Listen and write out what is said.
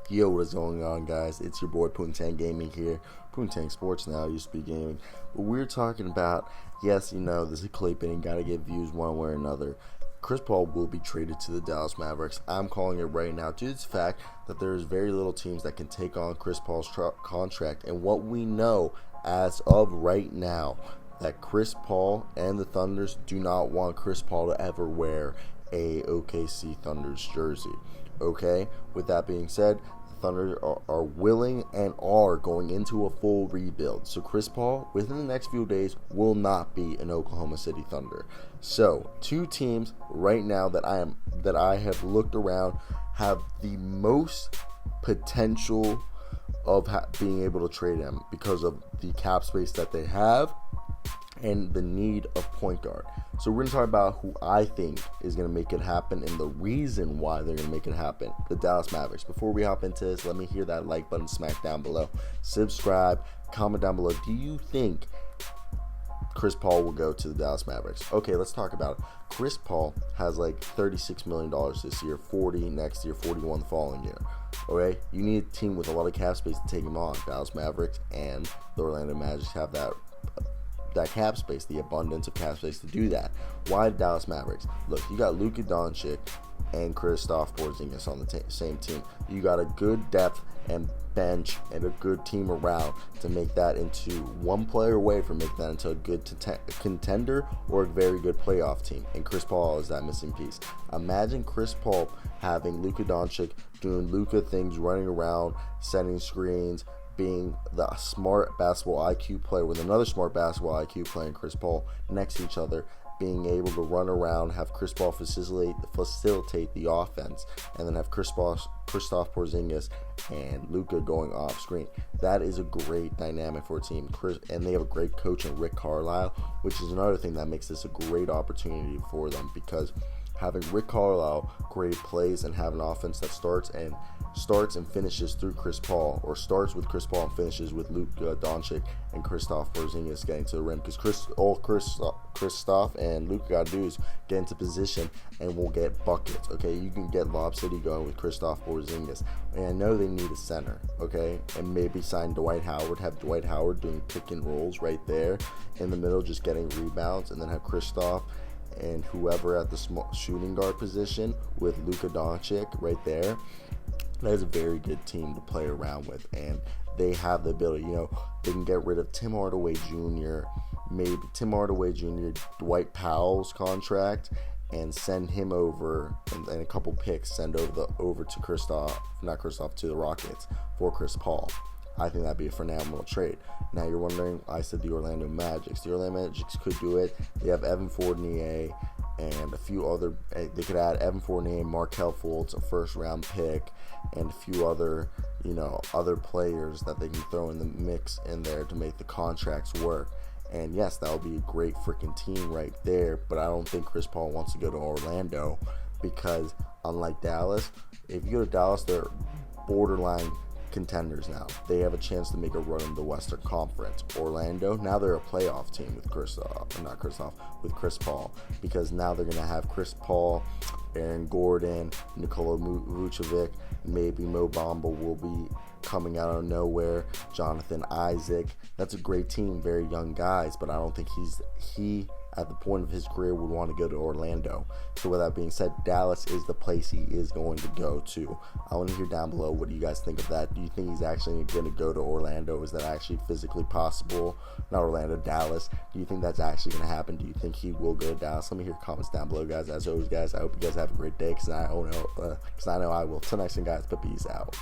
Yo, what is going on, guys? It's your boy Poontang Gaming here. Poontang Sports now, used to be gaming. But we're talking about, yes, this is clickbait, gotta get views one way or another. Chris Paul will be traded to the Dallas Mavericks. I'm calling it right now due to the fact that there is very little teams that can take on Chris Paul's contract. And what we know as of right now, that Chris Paul and the Thunders do not want Chris Paul to ever wear a OKC Thunders jersey. Okay, with that being said, the Thunder are willing and are going into a full rebuild. So Chris Paul, within the next few days, will not be an Oklahoma City Thunder. So two teams right now that I have looked around have the most potential of being able to trade him because of the cap space that they have and the need of point guard. So we're going to talk about who I think is going to make it happen and the reason why they're going to make it happen. The Dallas Mavericks. Before we hop into this, let me hear that like button smack down below. Subscribe, comment down below. Do you think Chris Paul will go to the Dallas Mavericks? Okay, let's talk about it. Chris Paul has like $36 million this year, 40 next year, 41 the following year. Okay, you need a team with a lot of cap space to take him on. Dallas Mavericks and the Orlando Magic have that cap space, the abundance of cap space to do that. Why Dallas Mavericks? Look, you got Luka Doncic and Kristaps Porzingis on the same team. You got a good depth and bench and a good team around to make that into one player away from making that into a good contender or a very good playoff team. And Chris Paul is that missing piece. Imagine Chris Paul having Luka Doncic doing Luka things, running around, setting screens, being the smart basketball IQ player with another smart basketball IQ player and Chris Paul next to each other, being able to run around, have Chris Paul facilitate the offense, and then have Kristaps Porzingis and Luka going off screen. That is a great dynamic for a team. And they have a great coach in Rick Carlisle, which is another thing that makes this a great opportunity for them, because having Rick Carlisle create plays and have an offense that starts and finishes through Chris Paul, or starts with Chris Paul and finishes with Luka Doncic and Kristaps Porzingis getting to the rim, because Kristaps and Luka got to do is get into position and we'll get buckets. Okay, you can get Lob City going with Kristaps Porzingis, and I know they need a center. Okay, and maybe sign Dwight Howard, have Dwight Howard doing pick and rolls right there in the middle, just getting rebounds, and then have Kristaps and whoever at the small shooting guard position with Luka Doncic right there. That is a very good team to play around with, and they have the ability. They can get rid of Tim Hardaway Jr., Dwight Powell's contract, and send him over, and a couple picks send over to to the Rockets for Chris Paul. I think that'd be a phenomenal trade. Now you're wondering, I said the Orlando Magic. The Orlando Magic could do it. They have Evan Fournier and a few other. They could add Evan Fournier, Markelle Fultz, a first-round pick, and a few other, other players that they can throw in the mix in there to make the contracts work. And yes, that would be a great freaking team right there. But I don't think Chris Paul wants to go to Orlando, because unlike Dallas, if you go to Dallas, they're borderline contenders now. They have a chance to make a run in the Western Conference. Orlando, now they're a playoff team with Chris Paul, because now they're going to have Chris Paul, Aaron Gordon, Nikola Vucevic, maybe Mo Bamba will be coming out of nowhere, Jonathan Isaac. That's a great team, very young guys, but I don't think he at the point of his career would want to go to Orlando. So with that being said, Dallas is the place he is going to go to. I want to hear down below, what do you guys think of that? Do you think he's actually going to go to Orlando? Is that actually physically possible? Not Orlando, Dallas. Do you think that's actually going to happen? Do you think he will go to Dallas? Let me hear comments down below, guys. As always, guys, I hope you guys have a great day, because I know I will. Till next time, guys, but peace out.